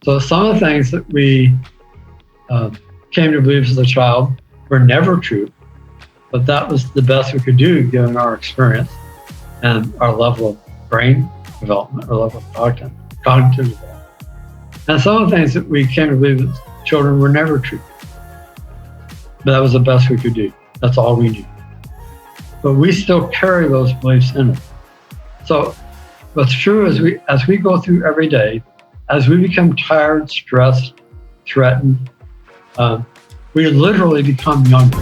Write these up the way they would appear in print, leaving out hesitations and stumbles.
So some of the things that we came to believe as a child were never true, but that was the best we could do given our experience and our level of brain development, our level of cognitive development. And some of the things that we came to believe as children were never true, but that was the best we could do. That's all we knew. But we still carry those beliefs in us. So what's true is as we go through every day, as we become tired, stressed, threatened, we literally become younger.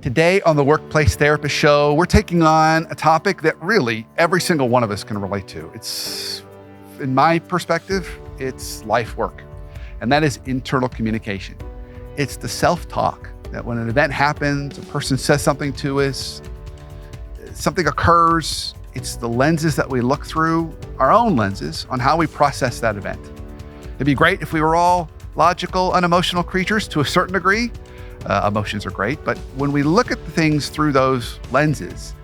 Today on the Workplace Therapist Show, we're taking on a topic that really every single one of us can relate to. It's, in my perspective, it's life work, and that is internal communication. It's the self-talk that when an event happens, a person says something to us, something occurs, it's the lenses that we look through, our own lenses, on how we process that event. It'd be great if we were all logical, unemotional creatures to a certain degree. Emotions are great, but when we look at the things through those lenses,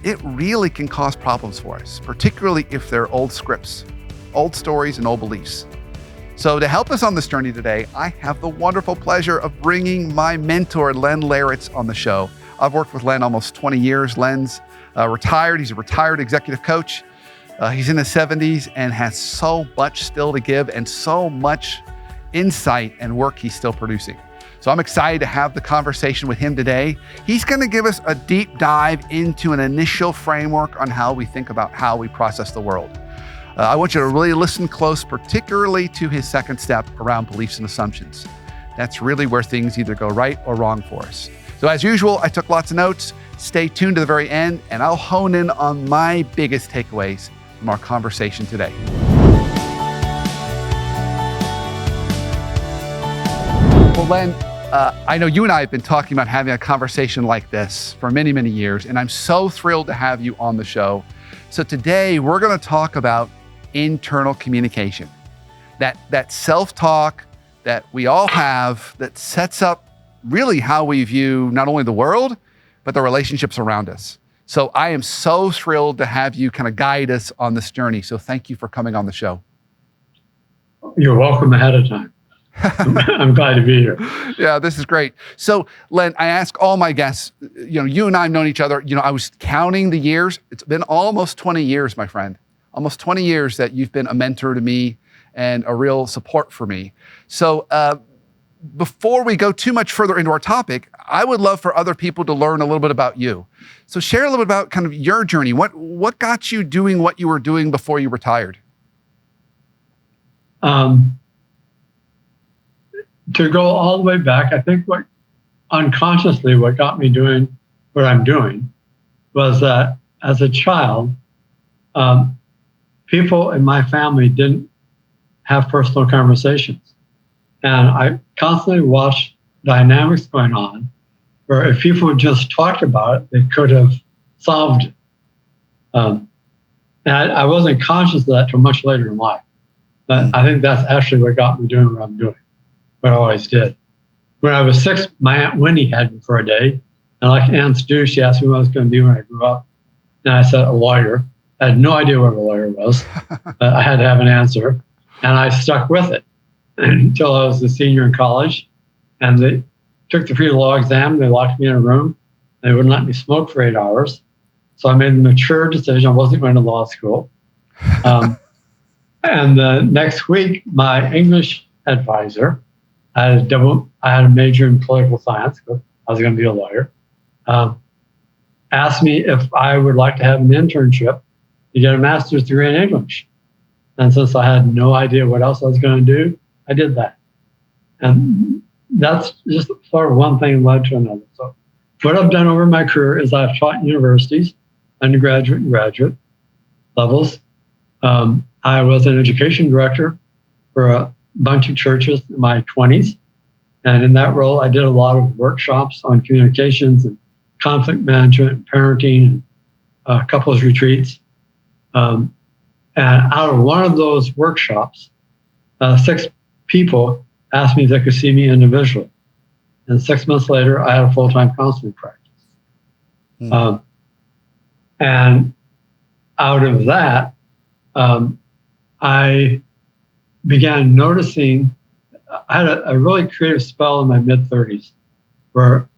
it really can cause problems for us, particularly if they're old scripts, old stories, and old beliefs. So to help us on this journey today, I have the wonderful pleasure of bringing my mentor, Len Leritz, on the show. I've worked with Len almost 20 years. Len's retired. He's a retired executive coach. He's in his 70s and has so much still to give and so much insight and work he's still producing. So I'm excited to have the conversation with him today. He's going to give us a deep dive into an initial framework on how we think about how we process the world. I want you to really listen close, particularly to his second step around beliefs and assumptions. That's really where things either go right or wrong for us. So as usual, I took lots of notes. Stay tuned to the very end, and I'll hone in on my biggest takeaways from our conversation today. Well, Len, I know you and I have been talking about having a conversation like this for many, many years, and I'm so thrilled to have you on the show. So today we're going to talk about internal communication, that self-talk that we all have that sets up really how we view not only the world, but the relationships around us. So I am so thrilled to have you kind of guide us on this journey. So thank you for coming on the show. You're welcome ahead of time. I'm glad to be here. Yeah, this is great. So Len, I ask all my guests, you and I have known each other, I was counting the years. It's been almost 20 years, my friend, almost 20 years that you've been a mentor to me and a real support for me. So before we go too much further into our topic, I would love for other people to learn a little bit about you. So share a little bit about kind of your journey. What got you doing what you were doing before you retired? To go all the way back, I think what got me doing what I'm doing was that as a child, people in my family didn't have personal conversations. And I constantly watched dynamics going on where if people just talked about it, they could have solved it. And I wasn't conscious of that till much later in life. But I think that's actually what got me doing what I'm doing. What I always did. When I was 6, my Aunt Winnie had me for a day. And like aunts do, she asked me what I was going to be when I grew up. And I said, a lawyer. I had no idea what a lawyer was. But I had to have an answer. And I stuck with it until I was a senior in college. And they took the pre-law exam. They locked me in a room. They wouldn't let me smoke for 8 hours. So I made a mature decision. I wasn't going to law school. And the next week, my English advisor, I had a major in political science because I was going to be a lawyer, asked me if I would like to have an internship to get a master's degree in English. And since I had no idea what else I was going to do, I did that. And that's just sort of one thing led to another. So what I've done over my career is I've taught universities, undergraduate and graduate levels. I was an education director for a bunch of churches in my 20s. And in that role, I did a lot of workshops on communications and conflict management, parenting, and couples retreats. And out of one of those workshops, 6 people asked me if they could see me individually. And 6 months later, I had a full-time counseling practice. And out of that, I began noticing, I had a really creative spell in my mid-30s where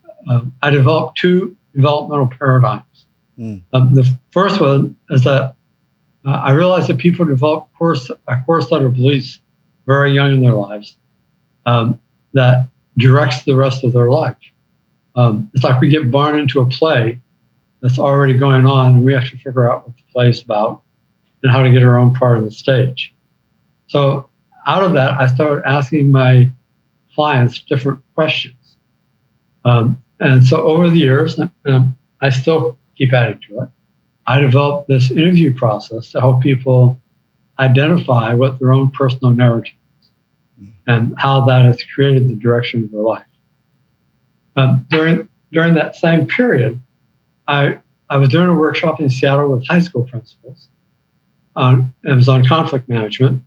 I developed two developmental paradigms. The first one is that I realized that people develop a core set of beliefs very young in their lives that directs the rest of their life. It's like we get born into a play that's already going on, and we have to figure out what the play is about and how to get our own part of the stage. So out of that, I started asking my clients different questions. And so over the years, I still keep adding to it, I developed this interview process to help people identify what their own personal narrative is and how that has created the direction of their life. During that same period, I was doing a workshop in Seattle with high school principals. It was on conflict management.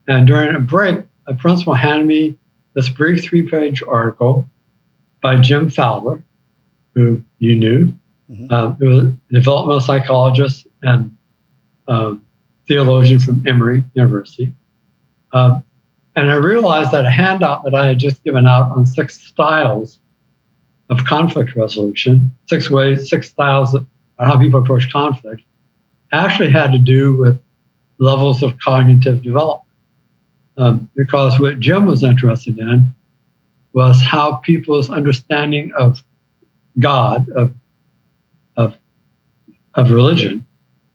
And during a break, a principal handed me this brief 3-page article by Jim Fowler, who you knew. Who was a developmental psychologist and theologian from Emory University. And I realized that a handout that I had just given out on 6 styles of conflict resolution, 6 styles of how people approach conflict, actually had to do with levels of cognitive development. Because what Jim was interested in was how people's understanding of God, of religion,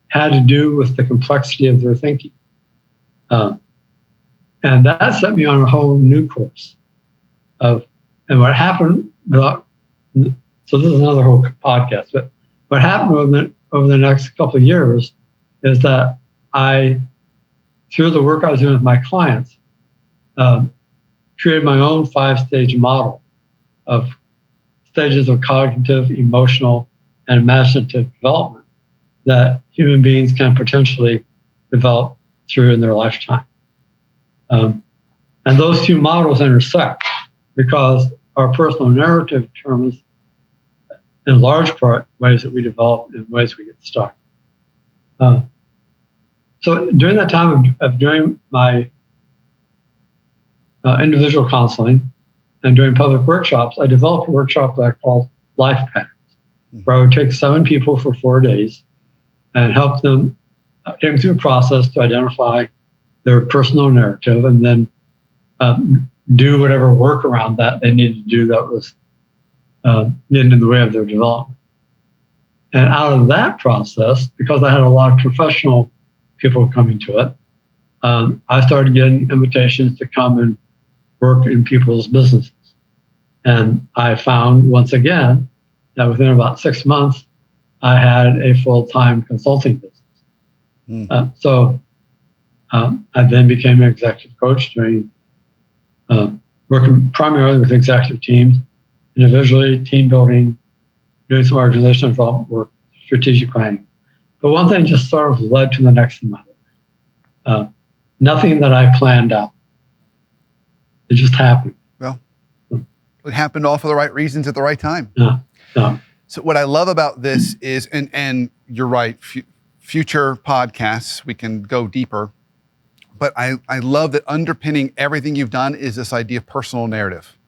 had to do with the complexity of their thinking. And that set me on a whole new course and what happened, so this is another whole podcast, but what happened over the next couple of years is that through the work I was doing with my clients, created my own 5-stage model of stages of cognitive, emotional, and imaginative development that human beings can potentially develop through in their lifetime. And those 2 models intersect because our personal narrative determines, in large part, ways that we develop and ways we get stuck. So during that time of doing my individual counseling and doing public workshops, I developed a workshop that I called Life Patterns, where I would take 7 people for 4 days and help them take them through a process to identify their personal narrative and then do whatever work around that they needed to do that was getting in the way of their development. And out of that process, because I had a lot of professional people coming to it, I started getting invitations to come and work in people's businesses. And I found, once again, that within about 6 months, I had a full-time consulting business. So I then became an executive coach, working primarily with executive teams, individually, team building, doing some organizational development work, strategic planning. But one thing just sort of led to the next in my life. Nothing that I planned out. It just happened. Well, it happened all for the right reasons at the right time. Yeah. So what I love about this is, and you're right, future podcasts, we can go deeper, but I love that underpinning everything you've done is this idea of personal narrative.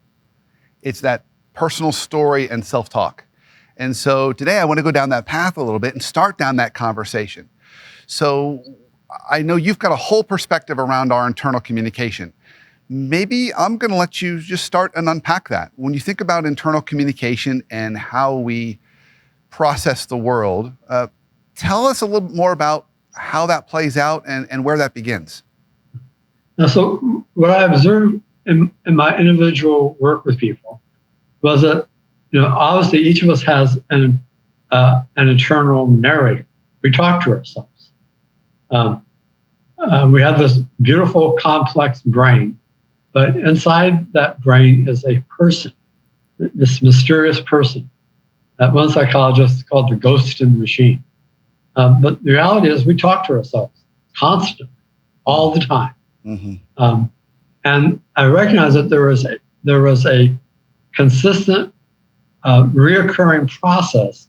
It's that personal story and self-talk. And so today I want to go down that path a little bit and start down that conversation. So I know you've got a whole perspective around our internal communication. Maybe I'm going to let you just start and unpack that. When you think about internal communication and how we process the world, tell us a little bit more about how that plays out and where that begins. Now, so what I observed in my individual work with people was that, obviously each of us has an internal narrator. We talk to ourselves. We have this beautiful, complex brain, but inside that brain is a person, this mysterious person that one psychologist called the ghost in the machine. But the reality is we talk to ourselves constantly, all the time. And I recognize that there was a consistent, reoccurring process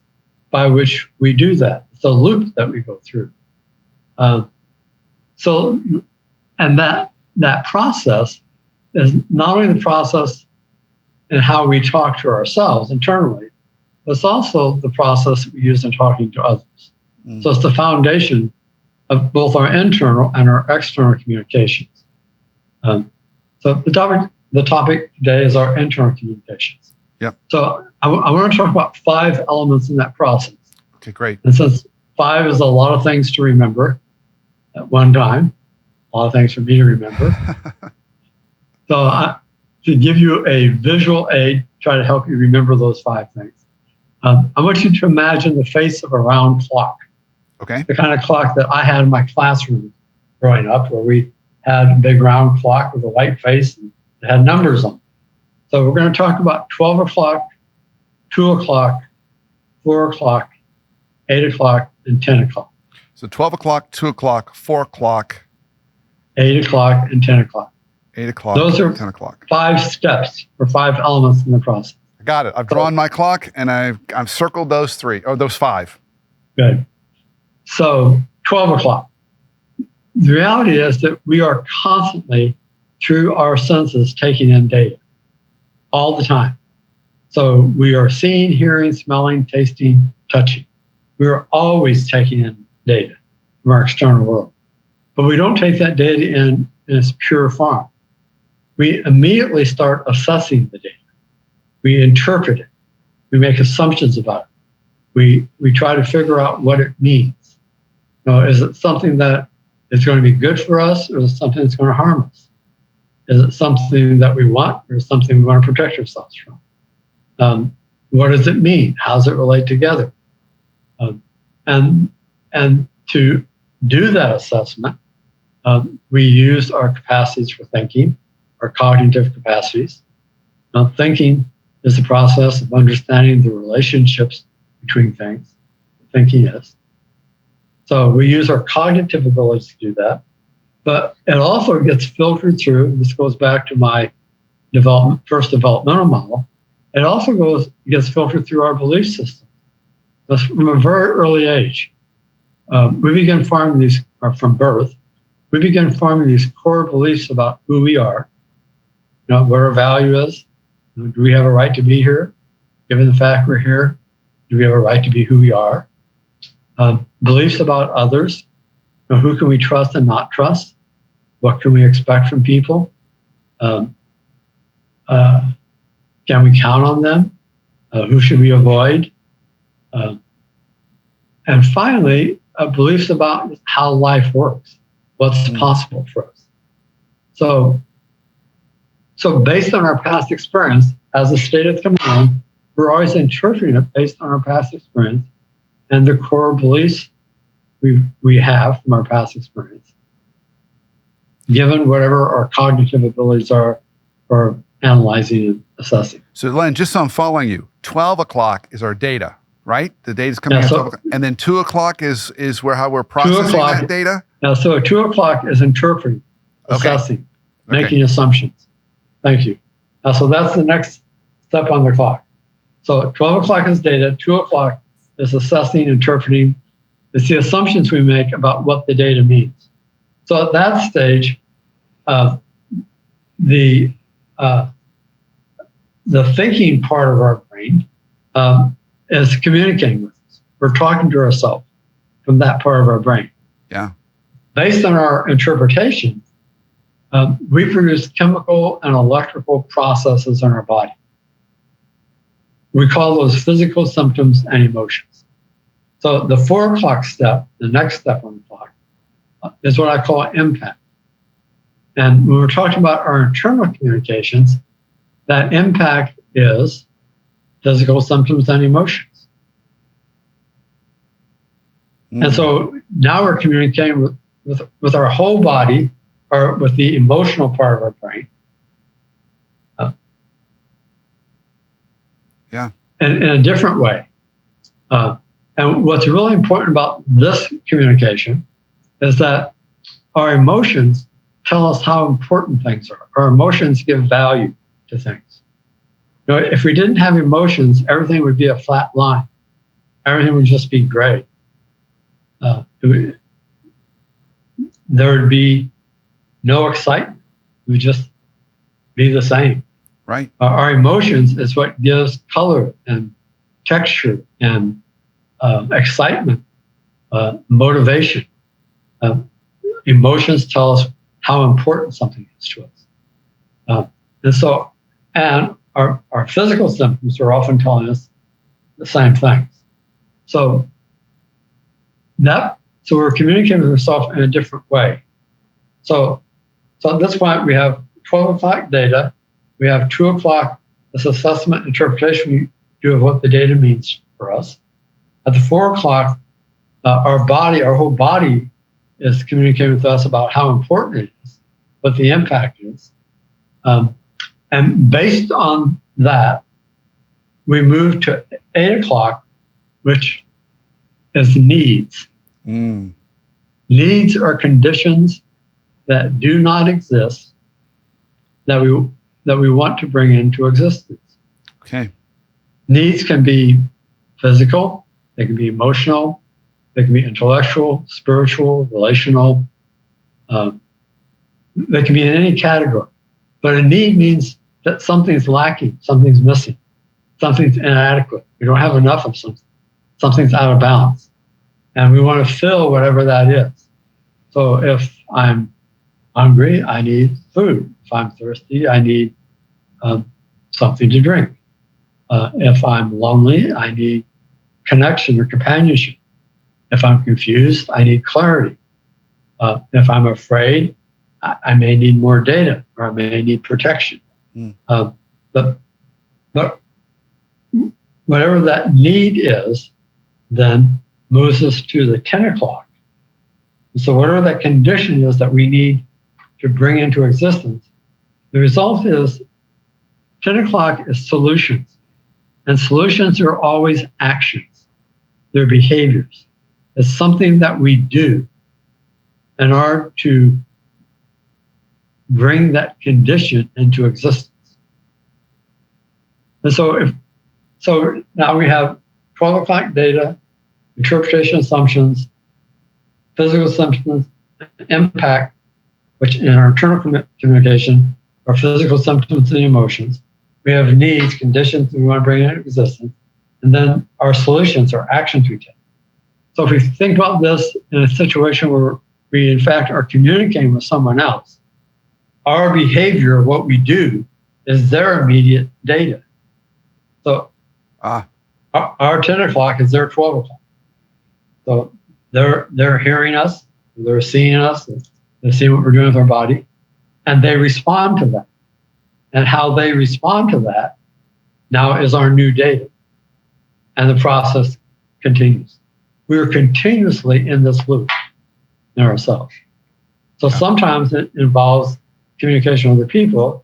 by which we do that. It's a loop that we go through. Uh, so, and that process is not only the process in how we talk to ourselves internally, but it's also the process that we use in talking to others. So it's the foundation of both our internal and our external communications. So the topic today is our internal communications. Yep. So I want to talk about 5 elements in that process. Okay, great. And since 5 is a lot of things to remember at one time, a lot of things for me to remember. So to give you a visual aid, try to help you remember those 5 things. I want you to imagine the face of a round clock. Okay. The kind of clock that I had in my classroom growing up, where we had a big round clock with a white face and it had numbers on it. So we're going to talk about 12 o'clock, 2 o'clock, 4 o'clock, 8 o'clock, and 10 o'clock. So 12 o'clock, 2 o'clock, 4 o'clock, 8 o'clock, and 10 o'clock. 8 o'clock, Those are 10 o'clock. 5 steps or 5 elements in the process. I got it. I've drawn my clock and I've circled those 5. Good. So 12 o'clock. The reality is that we are constantly, through our senses, taking in data all the time. So we are seeing, hearing, smelling, tasting, touching. We are always taking in data from our external world. But we don't take that data in its pure form. We immediately start assessing the data. We interpret it. We make assumptions about it. We try to figure out what it means. Is it something that is going to be good for us, or is it something that's going to harm us? Is it something that we want, or is it something we want to protect ourselves from? What does it mean? How does it relate together? And to do that assessment, we use our capacities for thinking, our cognitive capacities. Now, thinking is the process of understanding the relationships between things. Thinking is. So we use our cognitive abilities to do that, but it also gets filtered through. This goes back to my first developmental model. It also gets filtered through our belief system. That's from a very early age. We begin forming these, or from birth, we begin forming these core beliefs about who we are, what our value is. Do we have a right to be here? Given the fact we're here, do we have a right to be who we are? Beliefs about others. Who can we trust and not trust? What can we expect from people? Can we count on them? Who should we avoid? And finally, beliefs about how life works, what's possible for us. So based on our past experience, as the state is coming on, we're always interpreting it based on our past experience and the core beliefs we have from our past experience, given whatever our cognitive abilities are for analyzing and assessing. So Len, just so I'm following you, 12 o'clock is our data, right? The data's coming at 12 o'clock. And then 2 o'clock is how we're processing that data? Now, so 2 o'clock is interpreting, assessing, making assumptions. Thank you. So that's the next step on the clock. So 12 o'clock is data, 2 o'clock is assessing, interpreting. It's the assumptions we make about what the data means. So at that stage, the thinking part of our brain is communicating with us. We're talking to ourselves from that part of our brain. Yeah. Based on our interpretation, we produce chemical and electrical processes in our body. We call those physical symptoms and emotions. So the 4 o'clock step, the next step on the clock, is what I call impact. And when we're talking about our internal communications, that impact is physical symptoms and emotions. And so now we're communicating with our whole body, or with the emotional part of our brain. In a different way. And what's really important about this communication is that our emotions tell us how important things are. Our emotions give value to things. If we didn't have emotions, everything would be a flat line. Everything would just be gray. there would be no excitement. It would just be the same. Right. Our emotions is what gives color and texture and excitement, motivation. Emotions tell us how important something is to us. And our physical symptoms are often telling us the same things. So we're communicating with ourselves in a different way. So at this point, we have 12 o'clock data. We have 2 o'clock, this assessment interpretation we do of what the data means for us. At the 4 o'clock, our whole body is communicating with us about how important it is, what the impact is. And based on that, we move to 8 o'clock, which is needs. Needs are conditions that do not exist that we want to bring into existence. Okay. Needs can be physical, they can be emotional, they can be intellectual, spiritual, relational. They can be in any category. But a need means that something's lacking, something's missing, something's inadequate. We don't have enough of something. Something's out of balance. And we want to fill whatever that is. So if I'm hungry, I need food. If I'm thirsty, I need something to drink. If I'm lonely, I need connection or companionship. If I'm confused, I need clarity. If I'm afraid, I may need more data, or I may need protection. But whatever that need is, then moves us to the 10 o'clock. So whatever that condition is that we need to bring into existence, the result is 10 o'clock is solutions. And solutions are always actions. They're behaviors. It's something that we do in order to bring that condition into existence. And so now we have 12 o'clock data, interpretation assumptions, physical symptoms, impact, which in our internal communication are physical symptoms and emotions. We have needs, conditions we want to bring into existence, and then our solutions are actions we take. So if we think about this in a situation where we in fact are communicating with someone else, our behavior, what we do, is their immediate data. So our 10 o'clock is their 12 o'clock. So they're hearing us, they're seeing us, they're seeing what we're doing with our body, and they respond to that. And how they respond to that now is our new data. And the process continues. We are continuously in this loop in ourselves. So sometimes it involves communication with other people,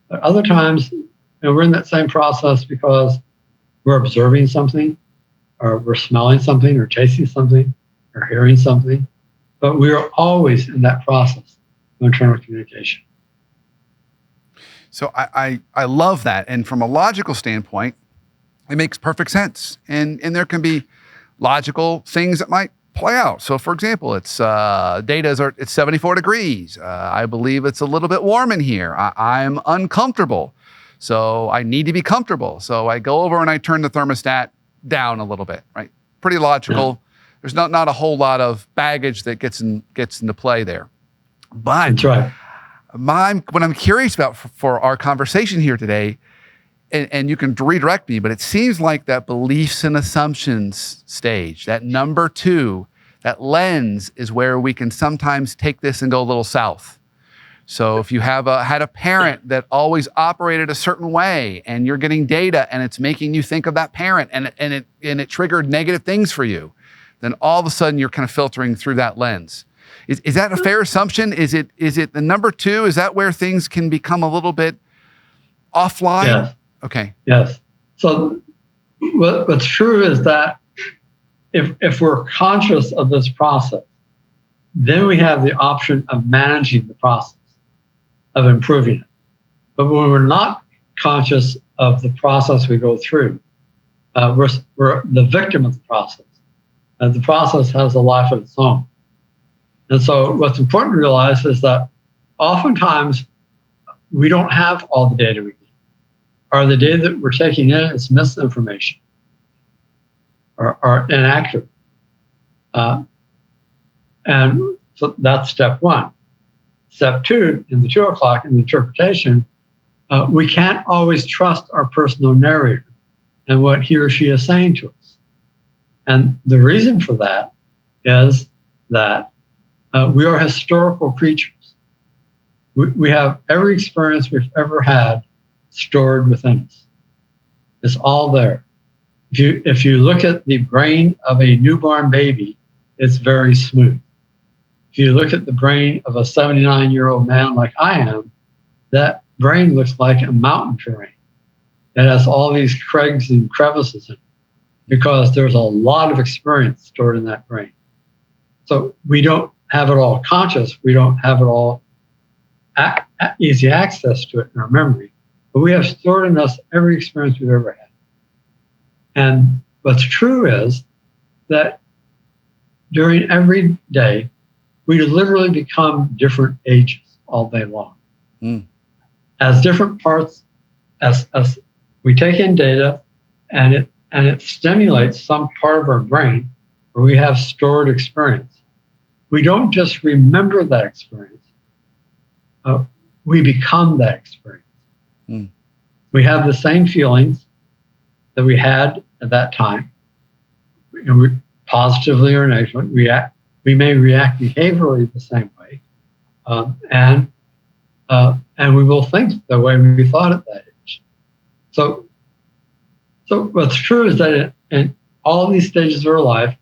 but other times we're in that same process because we're observing something, or we're smelling something, or tasting something, or hearing something. But we are always in that process of internal communication. So I love that. And from a logical standpoint, it makes perfect sense. And there can be logical things that might play out. So for example, it's 74 degrees. I believe it's a little bit warm in here. I'm uncomfortable. So I need to be comfortable. So I go over and I turn the thermostat down a little bit, right? Pretty logical. Yeah. There's not a whole lot of baggage that gets into play there. But that's right. What I'm curious about for our conversation here today, and you can redirect me, but it seems like that beliefs and assumptions stage, that number 2, that lens is where we can sometimes take this and go a little south. So if you had a parent that always operated a certain way, and you're getting data and it's making you think of that parent, and it triggered negative things for you, then all of a sudden you're kind of filtering through that lens. Is that a fair assumption? Is it the number 2? Is that where things can become a little bit offline? Yes. Okay. Yes. So what's true is that if we're conscious of this process, then we have the option of managing the process, of improving it. But when we're not conscious of the process we go through, we're the victim of the process. And the process has a life of its own. And so what's important to realize is that oftentimes we don't have all the data we need, or the data that we're taking in is misinformation or inaccurate. And so that's step one. Step two, in the 2 o'clock in the interpretation, we can't always trust our personal narrator and what he or she is saying to us. And the reason for that is that we are historical creatures. We have every experience we've ever had stored within us. It's all there. If you look at the brain of a newborn baby, it's very smooth. If you look at the brain of a 79-year-old man like I am, that brain looks like a mountain terrain. It has all these crags and crevices in it because there's a lot of experience stored in that brain. So we don't have it all conscious. We don't have it all easy access to it in our memory, but we have stored in us every experience we've ever had. And what's true is that during every day, we literally become different ages all day long. As different parts, as we take in data and it stimulates some part of our brain where we have stored experience. We don't just remember that experience. We become that experience. We have the same feelings that we had at that time. We positively or negatively we may react behaviorally the same way, and we will think the way we thought at that age. So what's true is that in all these stages of our life,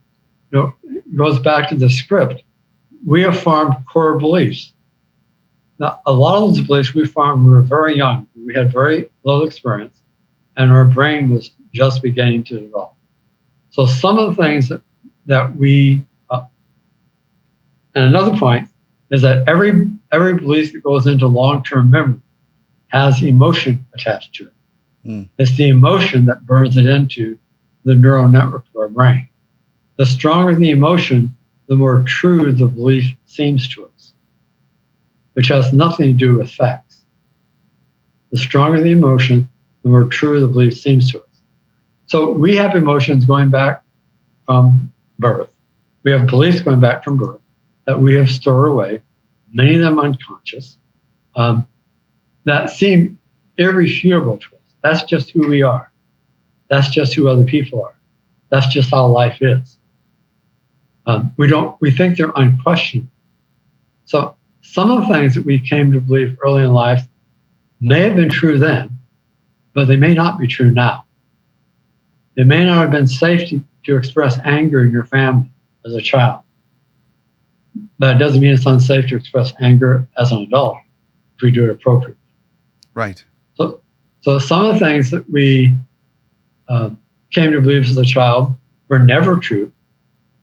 it goes back to the script. We have formed core beliefs. Now, a lot of those beliefs we formed when we were very young. We had very little experience, and our brain was just beginning to develop. So some of the things that we, and another point is that every belief that goes into long-term memory has emotion attached to it. It's the emotion that burns it into the neural network of our brain. The stronger the emotion, the more true the belief seems to us, which has nothing to do with facts. The stronger the emotion, the more true the belief seems to us. So we have emotions going back from birth. We have beliefs going back from birth that we have stored away, many of them unconscious, that seem irrefutable to us. That's just who we are. That's just who other people are. That's just how life is. We think they're unquestionable. So some of the things that we came to believe early in life may have been true then, but they may not be true now. It may not have been safe to express anger in your family as a child, but it doesn't mean it's unsafe to express anger as an adult if we do it appropriately. Right. So some of the things that we came to believe as a child were never true,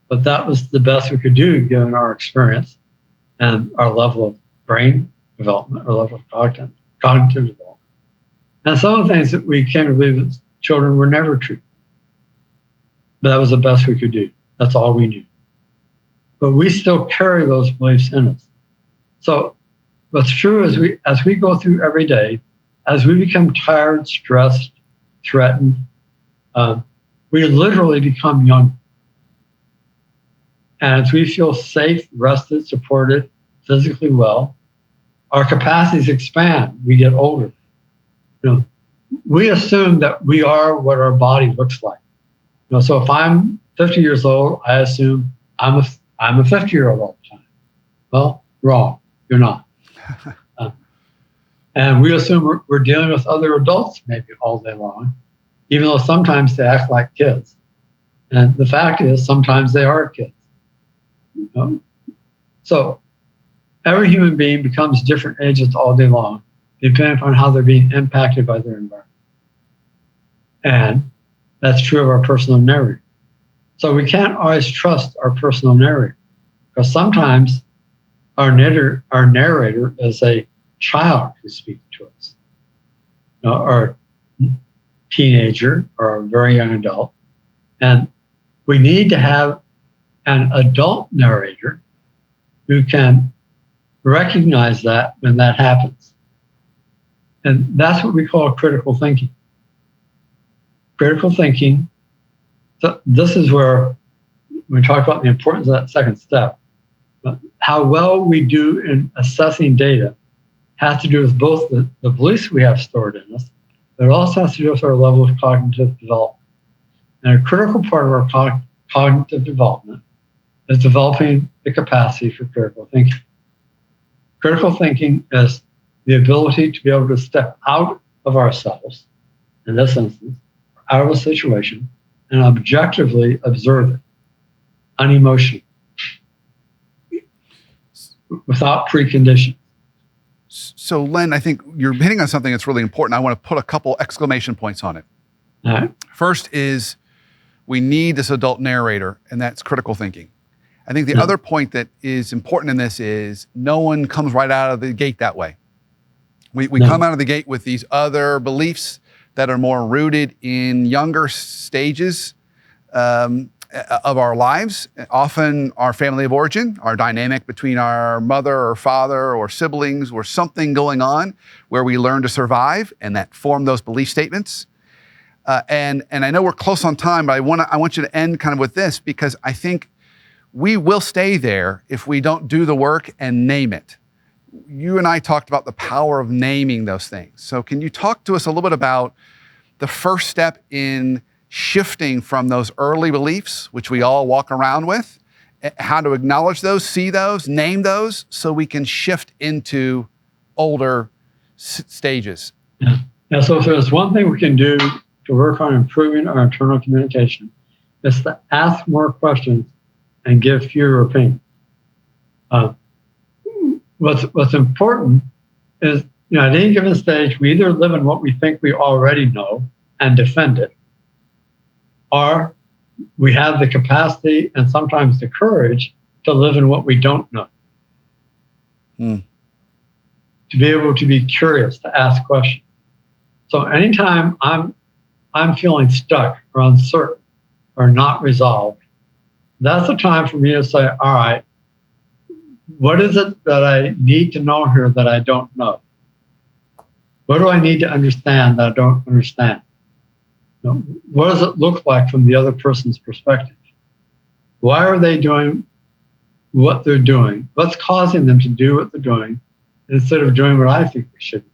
but that was the best we could do given our experience and our level of brain development, our level of cognitive development. And some of the things that we came to believe as children were never true, but that was the best we could do. That's all we knew. But we still carry those beliefs in us. So what's true is as we go through every day, as we become tired, stressed, threatened, we literally become young. And as we feel safe, rested, supported, physically well, our capacities expand. We get older. We assume that we are what our body looks like. So if I'm 50 years old, I assume I'm a 50-year-old all the time. Well, wrong. You're not. And we assume we're dealing with other adults maybe all day long, even though sometimes they act like kids. And the fact is, sometimes they are kids. So every human being becomes different ages all day long, depending upon how they're being impacted by their environment. And that's true of our personal narrator. So we can't always trust our personal narrator, because sometimes our narrator is a child who's speaking to us, or teenager or a very young adult. And we need to have an adult narrator who can recognize that when that happens. And that's what we call critical thinking. Critical thinking, this is where we talk about the importance of that second step. But how well we do in assessing data has to do with both the beliefs we have stored in us, but it also has to do with our level of cognitive development. And a critical part of our cognitive development is developing the capacity for critical thinking. Critical thinking is the ability to be able to step out of ourselves, in this instance, out of a situation, and objectively observe it, unemotionally, without preconditions. So, Len, I think you're hitting on something that's really important. I want to put a couple exclamation points on it. All right. First is we need this adult narrator, and that's critical thinking. I think the other point that is important in this is no one comes right out of the gate that way. We come out of the gate with these other beliefs that are more rooted in younger stages of our lives, often our family of origin, our dynamic between our mother or father or siblings, or something going on where we learn to survive and that form those belief statements. And I know we're close on time, but I want you to end kind of with this, because I think we will stay there if we don't do the work and name it. You and I talked about the power of naming those things. So can you talk to us a little bit about the first step in shifting from those early beliefs, which we all walk around with, how to acknowledge those, see those, name those, so we can shift into older stages? Yeah, so if there's one thing we can do to work on improving our internal communication, it's to ask more questions and give fewer opinions. What's important is, at any given stage, we either live in what we think we already know and defend it, or we have the capacity and sometimes the courage to live in what we don't know. To be able to be curious, to ask questions. So anytime I'm feeling stuck or uncertain or not resolved, that's the time for me to say, all right, what is it that I need to know here that I don't know? What do I need to understand that I don't understand? What does it look like from the other person's perspective? Why are they doing what they're doing? What's causing them to do what they're doing instead of doing what I think they should be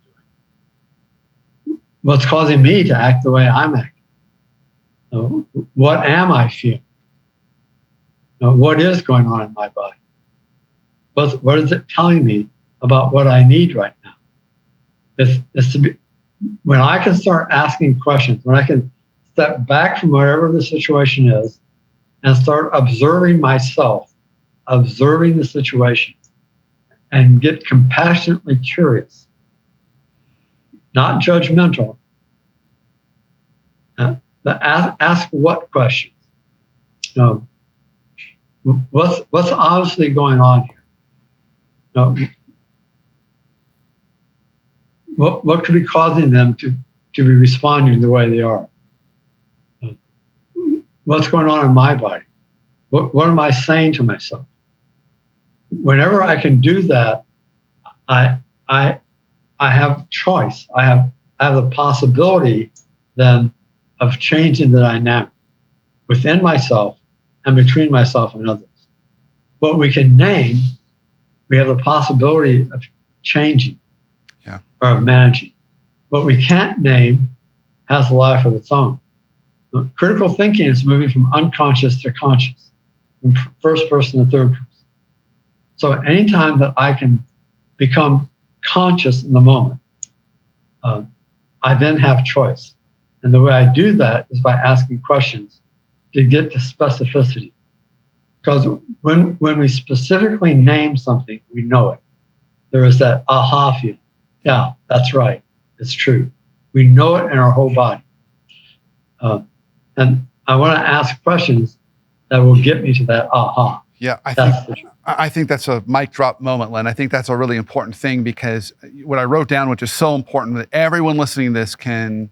doing? What's causing me to act the way I'm acting? What am I feeling? What is going on in my body? What is it telling me about what I need right now? It's to be, when I can start asking questions, when I can step back from whatever the situation is and start observing myself, observing the situation, and get compassionately curious, not judgmental. Ask what questions? What's obviously going on here? What could be causing them to be responding the way they are? What's going on in my body? What am I saying to myself? Whenever I can do that, I have choice. I have the possibility then of changing the dynamic within myself and between myself and others. What we can name, we have the possibility of changing or of managing. What we can't name has a life of its own. Critical thinking is moving from unconscious to conscious, from first person to third person. So anytime that I can become conscious in the moment, I then have choice. And the way I do that is by asking questions to get to specificity. Because when we specifically name something, we know it. There is that aha feeling. Yeah, that's right. It's true. We know it in our whole body. And I want to ask questions that will get me to that aha. Yeah, I think that's a mic drop moment, Len. I think that's a really important thing, because what I wrote down, which is so important that everyone listening to this can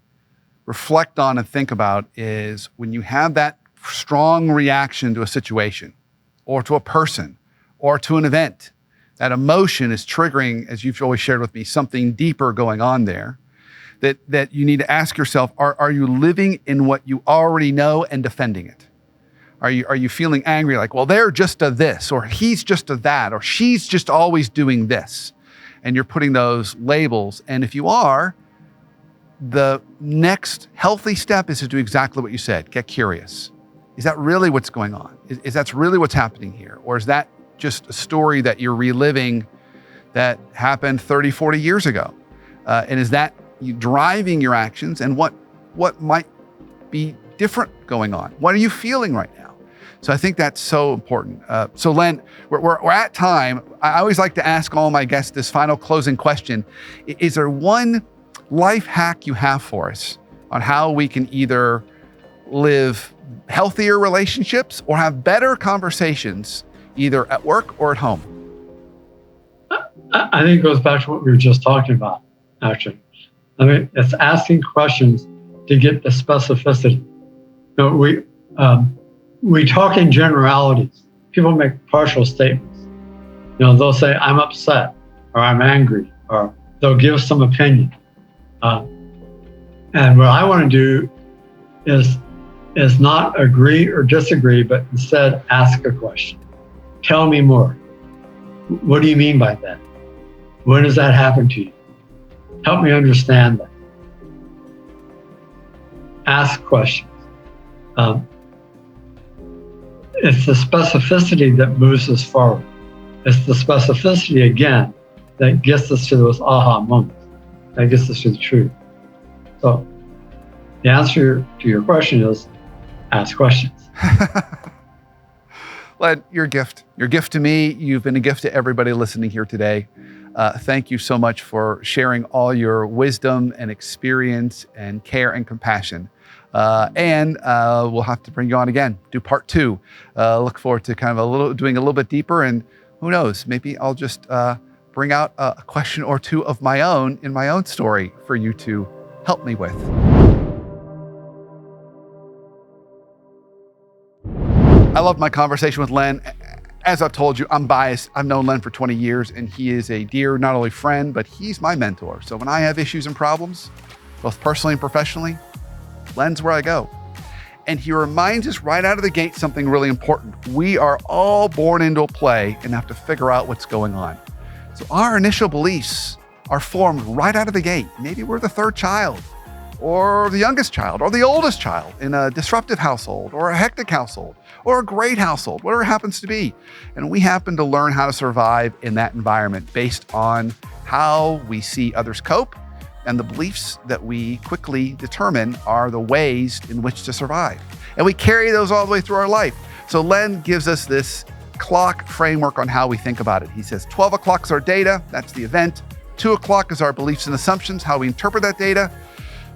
reflect on and think about, is when you have that strong reaction to a situation or to a person or to an event, That emotion is triggering, as you've always shared with me, something deeper going on there. That you need to ask yourself, are you living in what you already know and defending it? Are you feeling angry like, well, they're just a this, or he's just a that, or she's just always doing this? And you're putting those labels. And if you are, the next healthy step is to do exactly what you said. Get curious. Is that really what's going on? Is that really what's happening here? Or is that just a story that you're reliving that happened 30, 40 years ago? And is that you driving your actions, and what might be different going on? What are you feeling right now? So I think that's so important. So Len, we're at time. I always like to ask all my guests this final closing question. Is there one life hack you have for us on how we can either live healthier relationships or have better conversations, either at work or at home? I think it goes back to what we were just talking about, actually. I mean, it's asking questions to get the specificity. We talk in generalities. People make partial statements. They'll say, I'm upset, or I'm angry, or they'll give some opinion. And what I want to do is not agree or disagree, but instead ask a question. Tell me more. What do you mean by that? When does that happen to you? Help me understand that. Ask questions. It's the specificity that moves us forward. It's the specificity, again, that gets us to those aha moments, that gets us to the truth. So the answer to your question is ask questions. Len, you're a gift. You're a gift to me. You've been a gift to everybody listening here today. Thank you so much for sharing all your wisdom and experience and care and compassion. And we'll have to bring you on again, do part 2. Look forward to kind of doing a little bit deeper, and who knows, maybe I'll just bring out a question or two of my own in my own story for you to help me with. I love my conversation with Len. As I've told you, I'm biased. I've known Len for 20 years, and he is a dear, not only friend, but he's my mentor. So when I have issues and problems, both personally and professionally, Len's where I go. And he reminds us right out of the gate something really important. We are all born into a play and have to figure out what's going on. So our initial beliefs are formed right out of the gate. Maybe we're the third child, or the youngest child, or the oldest child in a disruptive household, or a hectic household, or a great household, whatever it happens to be. And we happen to learn how to survive in that environment based on how we see others cope, and the beliefs that we quickly determine are the ways in which to survive. And we carry those all the way through our life. So Len gives us this clock framework on how we think about it. He says 12 o'clock is our data, that's the event. 2 o'clock is our beliefs and assumptions, how we interpret that data,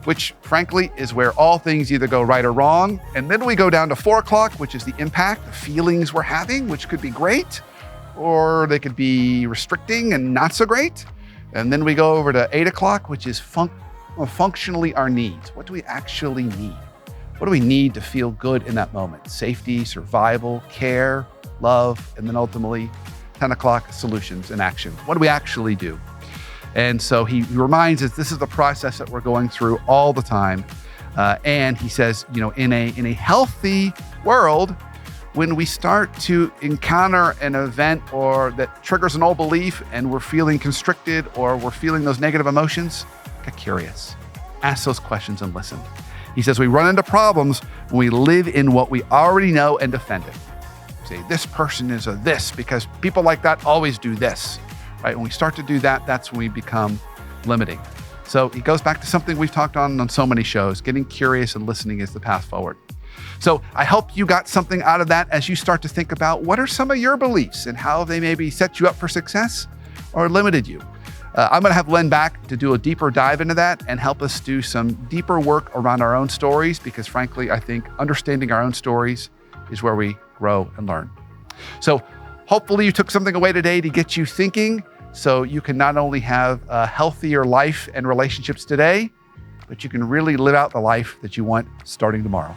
which frankly is where all things either go right or wrong. And then we go down to 4 o'clock, which is the impact, the feelings we're having, which could be great, or they could be restricting and not so great. And then we go over to 8 o'clock, which is functionally our needs. What do we actually need? What do we need to feel good in that moment? Safety, survival, care, love, and then ultimately 10 o'clock, solutions and action. What do we actually do? And so he reminds us this is the process that we're going through all the time. And he says, in a healthy world, when we start to encounter an event or that triggers an old belief and we're feeling constricted or we're feeling those negative emotions, get curious, ask those questions and listen. He says we run into problems when we live in what we already know and defend it. Say, this person is a this because people like that always do this, right? When we start to do that, that's when we become limiting. So he goes back to something we've talked on so many shows, getting curious and listening is the path forward. So I hope you got something out of that as you start to think about what are some of your beliefs and how they maybe set you up for success or limited you. I'm going to have Len back to do a deeper dive into that and help us do some deeper work around our own stories, because frankly, I think understanding our own stories is where we grow and learn. So hopefully you took something away today to get you thinking so you can not only have a healthier life and relationships today, but you can really live out the life that you want starting tomorrow.